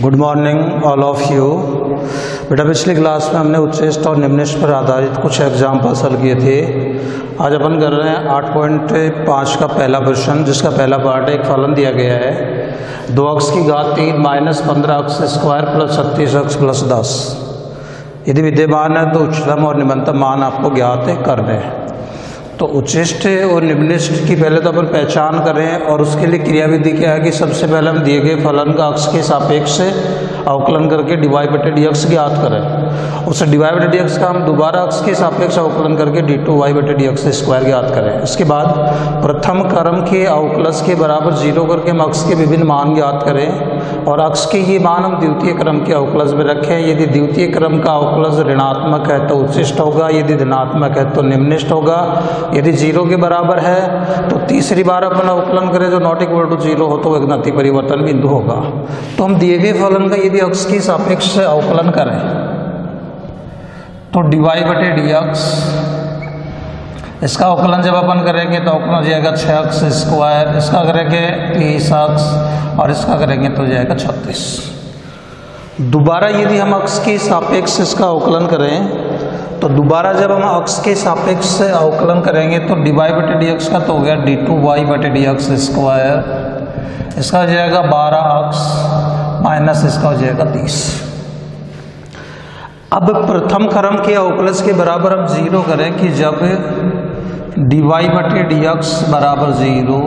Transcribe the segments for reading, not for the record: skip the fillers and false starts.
Good morning all of you. बेटा पिछली class में हमने उच्चेष्ट और निम्निष्ट पर आधारित कुछ एग्जाम्पल्स हल किए थे। आज अपन कर रहे हैं 8.5 का पहला क्वेश्चन, जिसका पहला पार्ट है। एक फलन दिया गया है 2x की घात 3 minus 15x square plus 36x plus 10। यदि विद्यमान है तो उच्चतम और निम्नतम मान आपको ज्ञात करने हैं। तो उच्चेष्ट और निम्निष्ट की पहले तो अपन पहचान करें, और उसके लिए क्रियाविधि क्या है कि सबसे पहले हम दिए गए फलन का अक्ष के सापेक्ष से अवकलन करके dy बटे dx ज्ञात करें। उससे dy बटे dx का हम दोबारा अक्ष के सापेक्ष अवकलन करके d2y बटे dx स्क्वायर ज्ञात करें। इसके बाद प्रथम क्रम के अवकलज के बराबर 0 करके हम अक्ष के विभिन्न मान ज्ञात करें, और अक्ष के ये मान हम द्वितीय क्रम के अवकलज में रखें। यदि द्वितीय क्रम का अवकलज ऋणात्मक है तो उच्चिष्ट होगा, यदि धनात्मक है तो निम्निष्ट होगा। यदि 0 के बराबर है तो तीसरी बार अपन अवकलन करें जो नॉट इक्वल टू 0 हो तो एक गति परिवर्तन बिंदु होगा। तो हम दिए गए फलन का यदि अक्ष के सापेक्ष से अवकलन करें तो dy बटे dx, इसका अवकलन जब अपन करेंगे तो अवकलन हो जाएगा 6x स्क्वायर, इसका करेंगे 30x और इसका करेंगे तो जाएगा 36। दोबारा यदि हम अक्ष के सापेक्ष इसका अवकलन करें तो दोबारा जब हम अक्ष के सापेक्ष से अवकलन करेंगे तो dy बटे dx का तो हो गया d2y बटे dx स्क्वायर, इसका हो जाएगा 12x माइनस इसका हो जाएगा 30। अब प्रथम क्रम के अवकलज के बराबर हम 0 करें कि जब dy बटे dx बराबर 0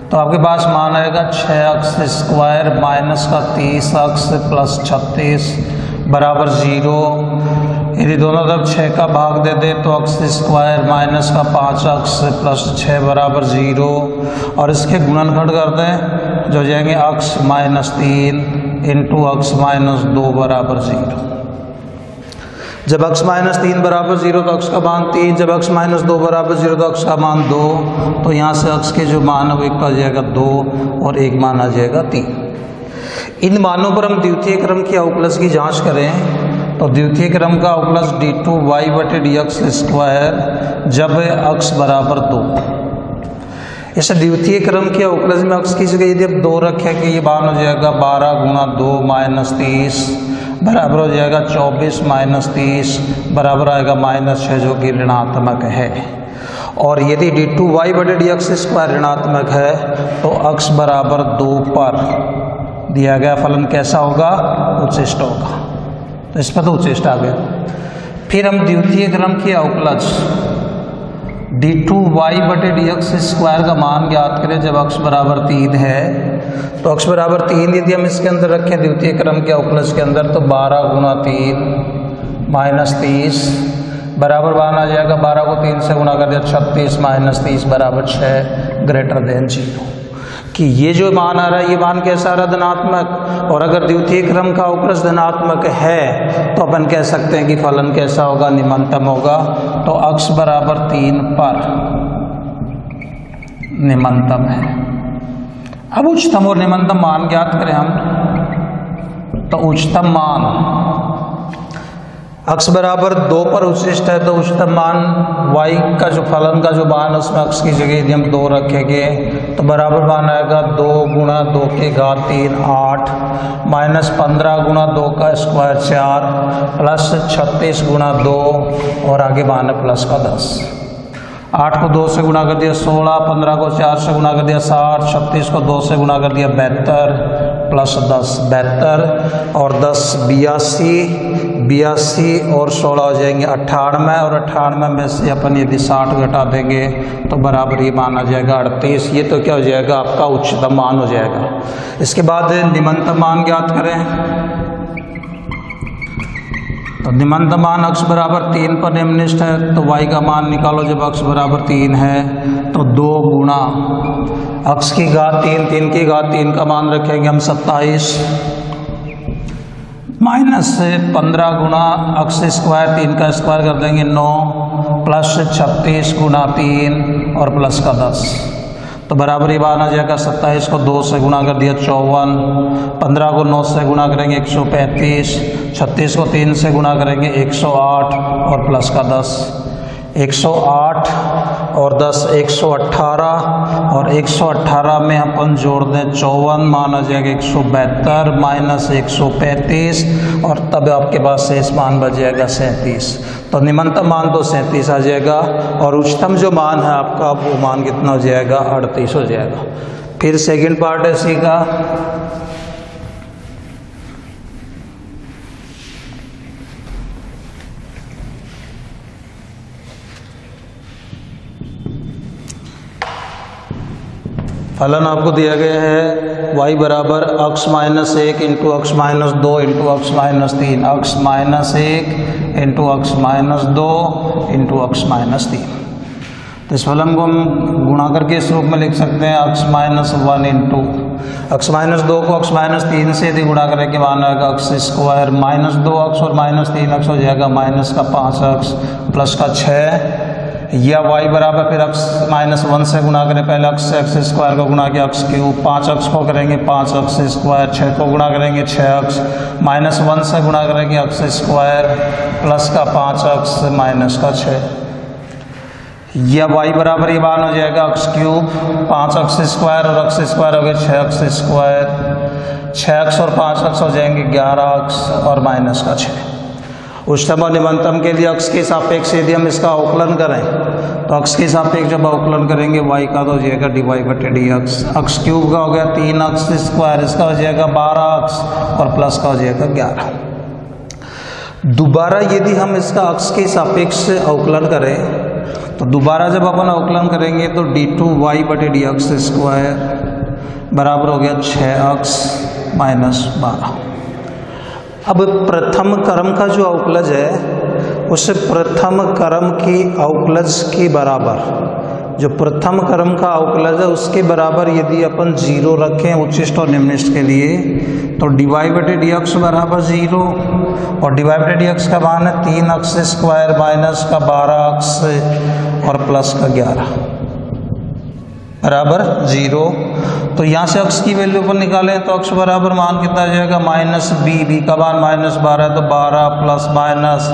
तो आपके पास मान आएगा 6x स्क्वायर माइनस का 30x प्लस 36 बराबर 0। यदि दोनों तरफ 6 का भाग दे दे तो x स्क्वायर माइनस का 5x प्लस 6 बराबर 0, और इसके गुणनखंड कर दें जो जाएंगे x minus 3 into x minus 2 बराबर 0। जब x माइनस 3 बराबर 0 तो x का मान 3, जब x माइनस 2 बराबर 0 तो x का मान 2। तो यहाँ से x के जो मान है वो एक आ जाएगा 2 और एक मान आ जाएगा 3। इन मानों पर हम द्वितीय क्रम के अवकलज की जांच करें तो द्वितीय क्रम का अवकलज d2y बटे dx स्क्वायर जब x बराबर 2। इस द्वितीय क्रम के अवकलज में x की जगह यदि हम 2 रखें कि ये मान हो जाएगा 12 गुणा 2 माइनस 30 बराबर हो जाएगा 24 माइनस 30 बराबर आएगा माइनस 6 जो कि ऋणात्मक है। और यदि d2y बटे dx स्क्वायर ऋणात्मक है तो x बराबर 2 पर दिया गया फलन कैसा होगा? उच्चिष्ट होगा। तो इस पर तो उच्चिष्ट आ गया। फिर हम द्वितीय क्रम के अवकलज d2y बटे dx स्क्वायर का मान ज्ञात करें जब x बराबर 3 है। तो x बराबर 3 यदि हम इसके अंदर रखें द्वितीय क्रम के अवकलज के अंदर तो 12 गुणा 3 माइनस 30 बराबर मान आ जाएगा 12 को 3 से गुणा कर दिया 36 माइनस 30 बराबर 6 ग्रेटर देन 0। कि ये जो मान आ रहा है ये मान कैसा आ रहा है? धनात्मक। और अगर द्वितीय क्रम का अवकलज धनात्मक है तो अपन कह सकते हैं कि फलन कैसा होगा? निम्नतम होगा। तो x बराबर 3 पर निम्नतम है। अब उच्चतम और निम्नतम मान ज्ञात करें हम तो उच्चतम मान x बराबर 2 पर उच्चिष्ट है तो उच्चतम मान y का जो फलन का जो मान है उसमें x की जगह यदि हम 2 रखेंगे तो बराबर मान आएगा 2 गुणा 2 के घात 3 8 माइनस 15 गुणा 2 का स्क्वायर 4 प्लस 36 गुणा 2 और आगे मान है प्लस का 10। 8 को 2 से गुणा कर दिया 16, 15 को 4 से गुणा कर दिया 60, 36 को 2 से गुणा कर दिया 72 प्लस 10 72 और 10 82 और 16 हो जाएंगे 98, और 98 में से अपन यदि 60 घटा देंगे तो बराबर ये मान आ जाएगा 38। ये तो क्या हो जाएगा? आपका उच्चतम मान हो जाएगा। इसके बाद निम्नतम मान ज्ञात करें तो निम्नतम मान x बराबर 3 पर निम्निष्ट है तो y का मान निकालो जब x बराबर 3 है तो 2 गुणा x की घात 3 3 की घात 3 का मान रखेंगे हम 27 माइनस 15 गुणा x स्क्वायर 3 का स्क्वायर कर देंगे 9 प्लस 36 गुणा 3 और प्लस का 10। तो बराबर ये मान आ जाएगा 27 को 2 से गुणा कर दिया 54, 15 को 9 से गुणा करेंगे 135, 36 को 3 से गुणा करेंगे 108 और प्लस का 10। 108 और 10 118 और 118 में अपन जोड़ दें 54 मान आ जाएगा 172 माइनस 135 और तब आपके पास शेष मान बच जाएगा 37। तो निम्नतम मान तो 37 आ जाएगा और उच्चतम जो मान है आपका वो मान कितना हो जाएगा 38 हो जाएगा। फिर सेकंड पार्ट है इसी का, फलन आपको दिया गया है y बराबर x minus 1 into x minus 2 into x minus 3, x minus 1 into x minus 2 into x minus 3। तो इस फलन को हम गुणा करके इस रूप में लिख सकते हैं x minus 1 into x minus 2 को x माइनस 3 से यदि गुणा करें कि मान आएगा x स्क्वायर माइनस 2x और माइनस 3x हो जाएगा माइनस का 5x प्लस का 6, या y बराबर फिर x माइनस 1 से गुणा करें, पहले x से x स्क्वायर को गुणा किया x क्यूब, 5x को करेंगे 5x स्क्वायर, 6 को गुणा करेंगे 6x, माइनस 1 से गुणा करेंगे x स्क्वायर प्लस का 5x माइनस का 6, या y बराबर ये मान हो जाएगा x क्यूब 5x स्क्वायर और x स्क्वायर हो गया 6x स्क्वायर, 6x और 5x हो जाएंगे 11x और माइनस का 6। उच्चतम और निम्नतम के लिए x के सापेक्ष यदि हम इसका अवकलन करें तो x के सापेक्ष जब अवकलन करेंगे y का तो हो जाएगा dy बटे dx, x क्यूब का हो गया 3x स्क्वायर, इसका हो जाएगा 12x और प्लस का हो जाएगा 11। दोबारा यदि हम इसका x के सापेक्ष अवकलन करें तो दोबारा जब अपन अवकलन करेंगे तो d2y बटे dx स्क्वायर बराबर हो गया 6x माइनस 12। अब प्रथम क्रम का जो अवकलज है उस प्रथम क्रम की अवकलज के बराबर, जो प्रथम क्रम का अवकलज है उसके बराबर यदि अपन 0 रखें उच्चिष्ट और निम्निष्ट के लिए तो dy बटे dx बराबर 0 और dy बटे dx का मान है 3x स्क्वायर माइनस का 12x और प्लस का 11 बराबर 0। तो यहाँ से x की वैल्यू पर निकालें तो x बराबर मान कितना आ जाएगा माइनस b का मान माइनस 12 तो 12 plus minus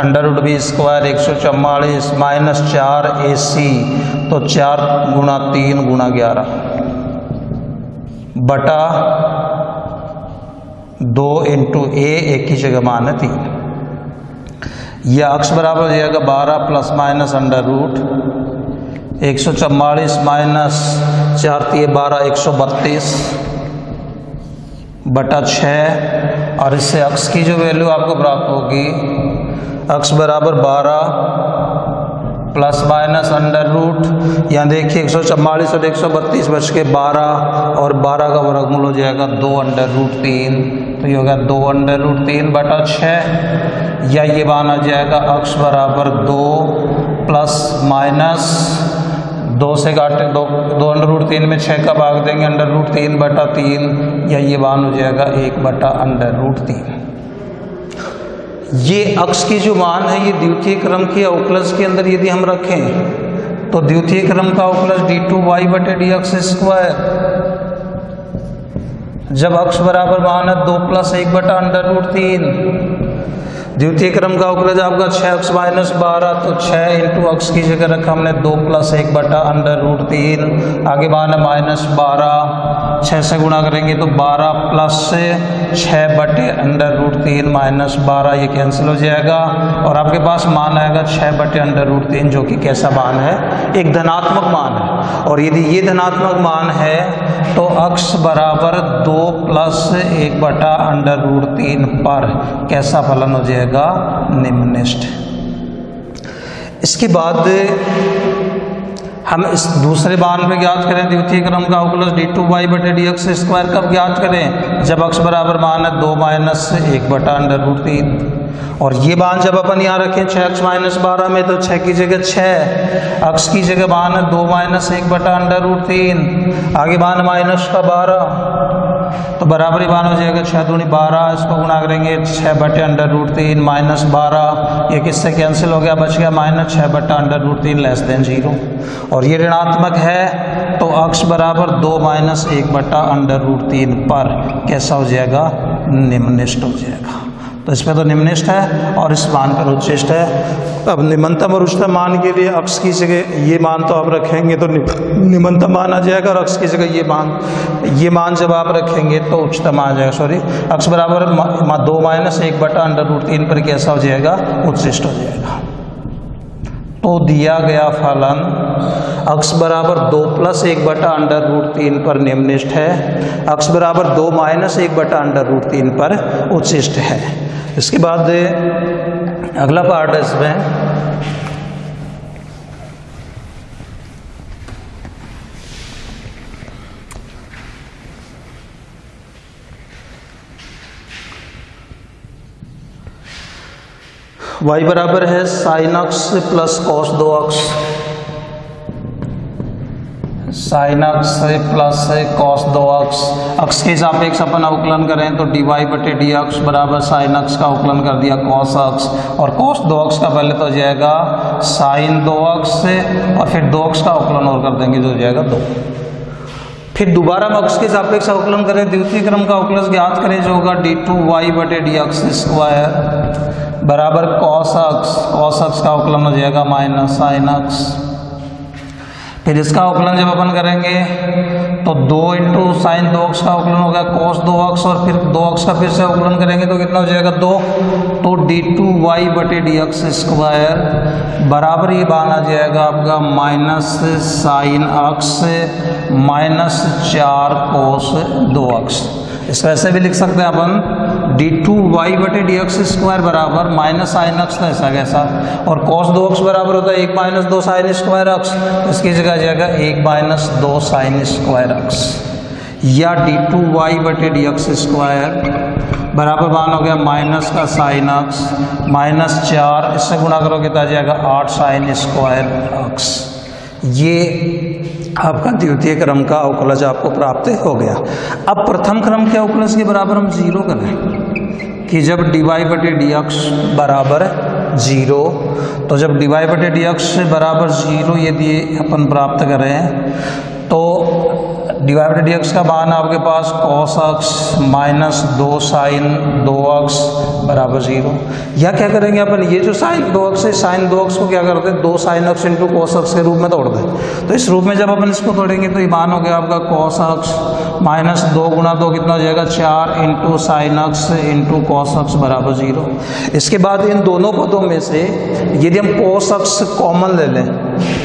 under root B square 144 minus 4 AC तो 4 गुणा 3 गुणा 11 बटा 2 इंटू a, एक की जगह मान है 3। यह x बराबर हो जाएगा 12 plus minus under root 144 minus 4 3 12 132 बटा 6 और इससे x की जो वैल्यू आपको प्राप्त होगी x बराबर 12 प्लस माइनस अंडर रूट, यहाँ देखिए 144 और 132 बच के 12 और 12 का वर्गमूल हो जाएगा 2 अंडर रूट 3, तो ये होगा 2 अंडर रूट 3 बटा 6, या ये मान आ जाएगा x बराबर 2 प्लस माइनस 2 से काटे 2 अंडर रूट 3 में 6 का भाग देंगे अंडर रूट 3 बटा 3, या ये मान हो जाएगा 1 बटा अंडर रूट 3। ये x की जो मान है ये द्वितीय क्रम के अवकलज के अंदर यदि हम रखें तो द्वितीय क्रम का अवकलज d2y बटे dx स्क्वायर, जब x बराबर मान है 2 प्लस 1 बटा अंडर रूट 3, द्वितीय क्रम का अवकलज आपका 6x माइनस 12 तो 6 इंटू x की जगह रखा हमने 2 प्लस 1 बटा अंडर रूट 3, आगे मान है माइनस 12, 6 से गुणा करेंगे तो 12 प्लस से 6 बटे अंडर रूट 3 माइनस 12, ये कैंसिल हो जाएगा और आपके पास मान आएगा 6 बटे अंडर रूट 3 जो कि कैसा मान है, एक धनात्मक मान है। और यदि ये धनात्मक मान है तो x बराबर 2 प्लस 1 बटा अंडर रूट 3 पर कैसा फलन हो जाएगा, निम्नलिखित। इसके बाद हम इस दूसरे मान पे ज्ञात करें द्वितीय क्रम का अवकलज d2y बटे dx स्क्वायर कब ज्ञात करें, जब x बराबर मान है 2 माइनस 1 बटा अंडर रूट 3, और ये मान जब अपन यहाँ रखें 6x माइनस 12 में तो 6 की जगह 6, x की जगह मान है 2 माइनस 1 बटा अंडर रूट 3, आगे मान माइनस का 12 तो बराबर ही मान हो जाएगा 6 दूनी 12, इसको गुणा करेंगे 6 बटे अंडर रूट 3 माइनस 12, ये किससे कैंसिल हो गया, बच गया माइनस 6 बटा अंडर रूट 3 लेस देन 0, और ये ऋणात्मक है तो x बराबर 2 माइनस 1 बटा अंडर रूट 3 पर कैसा हो जाएगा, निम्नलिखित हो जाएगा। तो इसमें तो निम्निष्ठ है और इस मान पर उच्चिष्ट है। अब निम्नतम और उच्चतम मान के लिए अक्ष की जगह ये मान तो आप रखेंगे तो निम्नतम मान आ जाएगा, और अक्ष की जगह ये मान जब आप रखेंगे तो उच्चतम आ जाएगा। सॉरी, अक्ष बराबर 2 माइनस 1/√3 पर कैसा हो जाएगा, उच्चिष्ट हो जाएगा। तो दिया गया फलन अक्ष बराबर 2 + 1/√3 पर निम्निष्ठ है, अक्ष बराबर 2 - 1/√3 पर उच्चिष्ट है। इसके बाद अगला पार्ट है इसमें y बराबर है sin अक्ष प्लस cos 2x, sin अक्ष प्लस cos 2x। अक्ष के सापेक्ष अपन अवकलन करें तो dy/dx बराबर sin अक्ष का अवकलन कर दिया cos अक्ष, और cos 2x का पहले तो हो जाएगा sin 2x और फिर 2x का अवकलन और कर देंगे जो हो जाएगा 2। फिर दोबारा हम अक्ष के सापेक्ष अवकलन करें, द्वितीय क्रम का अवकलन ज्ञात करें जो होगा d2y/dx² बराबर cos अक्ष का अवकलन हो जाएगा माइनस sin अक्ष। फिर इसका अवकलन जब अपन करेंगे तो 2 × sin 2x का अवकलन होगा cos 2x, और फिर 2x का फिर से अवकलन करेंगे तो कितना हो जाएगा 2। तो d2y/dx² बराबर ये मान आ जाएगा आपका माइनस sin अक्ष माइनस 4 cos 2x। इसको ऐसे भी लिख सकते हैं अपन d2y/dx² बराबर माइनस sin अक्ष था ऐसा कैसा, और cos 2x बराबर होता है 1 - 2 sin² अक्ष, इसकी जगह आ जाएगा 1 - 2 sin²अक्ष, या d2y/dx² बराबर मान हो गया माइनस का sin अक्ष माइनस 4, इससे गुणा करोगे तो आ जाएगा 8 sin²अक्ष। ये आपका द्वितीय क्रम का अवकलज आपको प्राप्त हो गया। अब प्रथम क्रम के अवकलज के बराबर हम 0 करें कि जब dy/dx बराबर 0, तो जब dy/dx बराबर 0 यदि अपन प्राप्त करें तो dy/dx का मान आपके पास cos अक्ष माइनस 2 sin 2x बराबर 0, या क्या करेंगे अपन ये जो sin 2x है sin 2x को क्या करते हैं 2 sin अक्ष इंटू cos अक्ष के रूप में तोड़ दें। तो इस रूप में जब अपन इसको तोड़ेंगे तो ये मान हो गया आपका cos अक्ष माइनस 2 × 2 कितना हो जाएगा 4 × sin अक्ष इंटू cos अक्ष बराबर 0। इसके बाद इन दोनों पदों में से यदि हम cos अक्ष कॉमन ले लें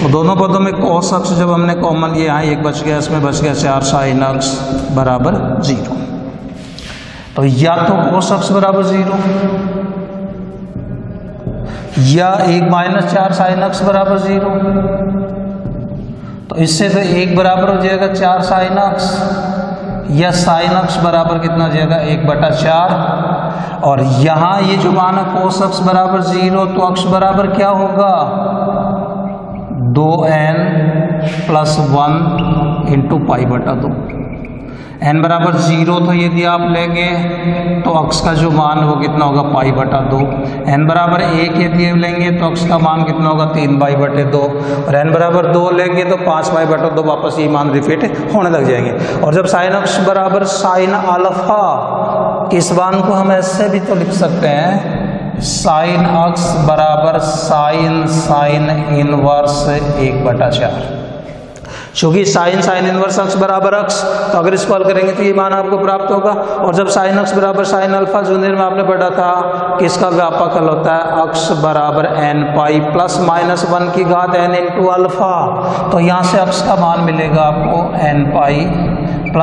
तो दोनों पदों में cos अक्ष जब हमने कॉमन लिया, यहाँ एक बच गया, इसमें बच गया 4 sin अक्ष बराबर 0। तो या तो cos अक्ष बराबर 0 या 1 - 4 sin अक्ष बराबर 0। तो इससे तो 1 बराबर हो जाएगा 4 sin अक्ष, या sin अक्ष बराबर कितना हो जाएगा 1/4, और यहाँ ये जो मान है cos अक्ष बराबर 0, तो अक्ष बराबर क्या होगा 2n + 1 × π/2। n बराबर 0 तो यदि आप लेंगे तो अक्ष का जो मान है वो कितना होगा π/2। n बराबर 1 यदि लेंगे तो अक्ष का मान कितना होगा 3π/2, और n बराबर 2 लेंगे तो 5π/2, वापस ये मान रिपीट होने लग जाएंगे। और जब sin अक्ष बराबर sin α, इस मान को हम ऐसे भी तो लिख सकते हैं sin अक्ष बराबर sin इनवर्स 1/4, चूंकि sin इनवर्स अक्ष बराबर अक्ष, तो अगर इसको हल करेंगे तो ये मान आपको प्राप्त होगा। और जब sin अक्ष बराबर sin अल्फा जूनियर में आपने पढ़ा था कि इसका व्यापक हल होता है अक्ष बराबर n π ± 1 की घात n इंटू अल्फा, तो यहाँ से अक्ष का मान मिलेगा आपको n π ±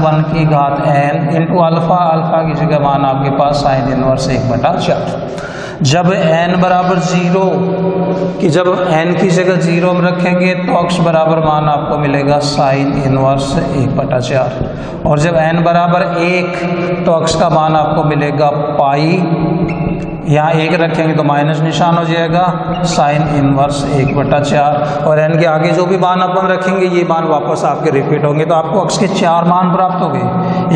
1 की घात n इंटू अल्फा, अल्फा की जगह मान आपके पास sin इनवर्स 1/4। जब n बराबर 0 कि जब n की जगह 0 हम रखेंगे तो अक्ष बराबर मान आपको मिलेगा sin इनवर्स 1/4, और जब n बराबर 1 तो अक्ष का मान आपको मिलेगा पाई, यहाँ 1 रखेंगे तो माइनस निशान हो जाएगा sin इनवर्स 1/4, और n के आगे जो भी मान अपन रखेंगे ये मान वापस आपके रिपीट होंगे। तो आपको अक्ष के 4 मान प्राप्त हो गए,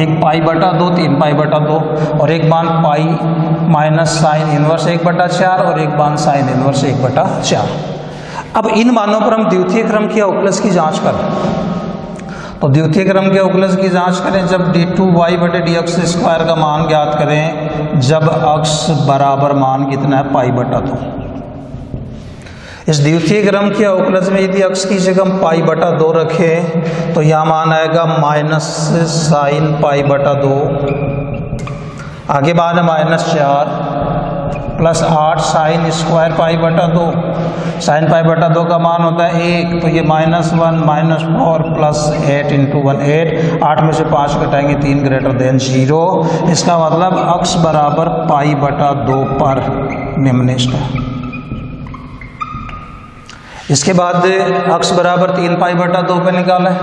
एक π/2 3π/2, और एक मान पाई माइनस sin इनवर्स 1/4, और एक मान sin इनवर्स 1/4। अब इन मानों पर हम द्वितीय क्रम के अवकलज की जांच करें तो द्वितीय क्रम के अवकलज की जांच करें जब d2y/dx² का मान ज्ञात करें जब अक्ष बराबर मान कितना है π/2। इस द्वितीय क्रम के अवकलज में यदि अक्ष की जगह हम π/2 रखें तो यह मान आएगा -sin π/2। आगे मान है -4 + 8 sin² π/2। sin π/2 का मान होता है 1, तो ये -1 -4 + 8 × 1 8। 8 में से 5 घटाएंगे 3 > 0। इसका मतलब अक्ष बराबर π/2 पर निम्नलिखित है। इसके बाद अक्ष बराबर 3 π/2 पे निकाला है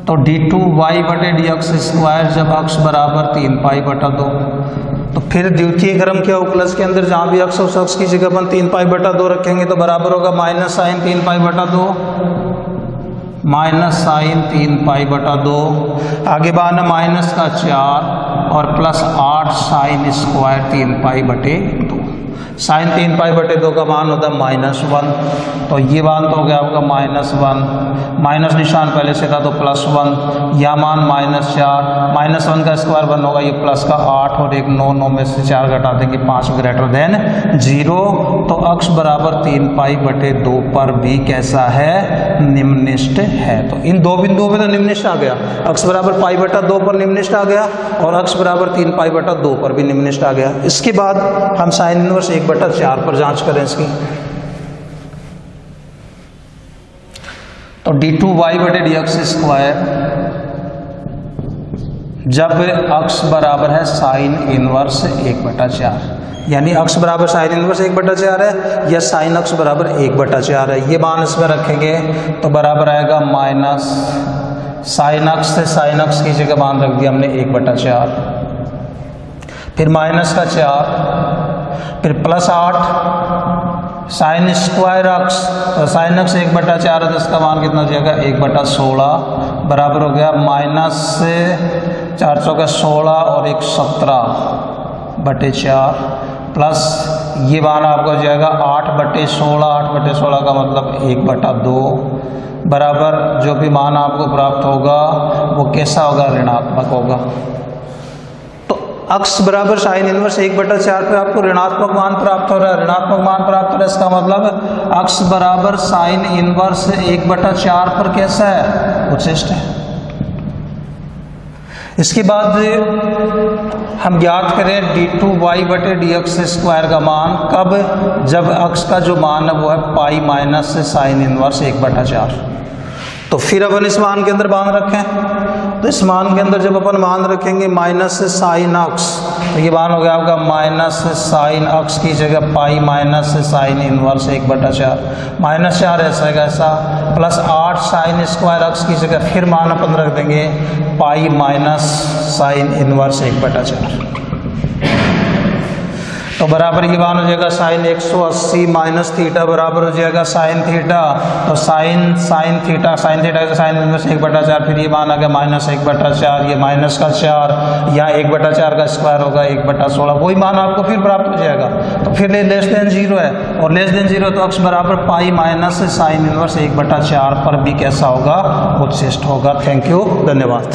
तो d2y/dx² जब अक्ष बराबर 3 π/2 तो फिर द्वितीय क्रम के अवकलज के अंदर जहाँ भी अक्ष उस अक्ष की जगह अपन 3 π/2 रखेंगे तो बराबर होगा -sin 3 π/2 -sin 3 π/2। आगे बाना -4 और +8 sin² 3 π/2। sin 3 π/2 का मान होता है -1, तो ये मान तो हो गया आपका -1, माइनस निशान पहले से था तो +1, यह मान -4, -1 का स्क्वायर 1 होगा, ये प्लस का 8 और एक 9, 9 में से 4 घटा देंगे 5 > 0। तो अक्ष बराबर 3 π/2 पर भी कैसा है, निम्नलिखित है। तो इन दो बिंदुओं पे तो निम्नलिखित आ गया, अक्ष बराबर π/2 पर निम्नलिखित आ गया और अक्ष बराबर 3 π/2 पर भी निम्नलिखित आ गया। इसके बाद हम साइन इनवर्स 1/4 पर जांच करें इसकी। तो d2y/dx² जब अक्ष बराबर है साइन इनवर्स 1/4, यानी अक्ष बराबर साइन इनवर्स 1/4 है या साइन अक्ष बराबर 1/4 है, ये मान इसमें रखेंगे तो बराबर आएगा माइनस साइन अक्ष से साइन अक्ष की जगह मान रख दिया हमने 1/4, फिर -4, फिर +8 sin² अक्ष, तो साइन अक्ष 1/4 है तो इसका मान कितना हो जाएगा 1/16 बराबर हो गया -4 × 16 और 1 17/4 प्लस ये मान आपका हो जाएगा 8/16, 8/16 का मतलब 1/2 बराबर जो भी मान आपको प्राप्त होगा वो कैसा होगा, ऋणात्मक होगा। अक्ष बराबर साइन इनवर्स 1/4 पे आपको ऋणात्मक मान प्राप्त हो रहा है, ऋणात्मक मान प्राप्त हो रहा है, इसका मतलब अक्ष बराबर साइन इनवर्स 1/4 पर कैसा है, उच्छिष्ट है। इसके बाद हम ज्ञात करें d2y/dx² का मान कब, जब अक्ष का जो मान है वो है π- साइन इनवर्स 1/4। तो फिर अपन इस मान के अंदर मान रखें, तो इस मान के अंदर जब अपन मान रखेंगे माइनस साइन अक्ष, तो ये मान हो गया आपका माइनस साइन अक्ष की जगह π- साइन इनवर्स 1/4, -4 ऐसा है ऐसा, +8 sin² अक्ष की जगह फिर मान अपन रख देंगे π- साइन इनवर्स 1/4। तो बराबर ये मान हो जाएगा साइन 180 माइनस थीटा बराबर हो जाएगा साइन थीटा, तो साइन थीटा का साइन इनवर्स 1/4, फिर ये मान आ गया -1/4, ये -4, यहाँ 1/4 का स्क्वायर होगा 1/16, वही मान आपको फिर प्राप्त हो जाएगा। तो फिर लेस देन 0 है और लेस देन 0 तो अक्ष बराबर π- साइन इनवर्स 1/4 पर भी कैसा होगा, उच्छिष्ट होगा। थैंक यू, धन्यवाद।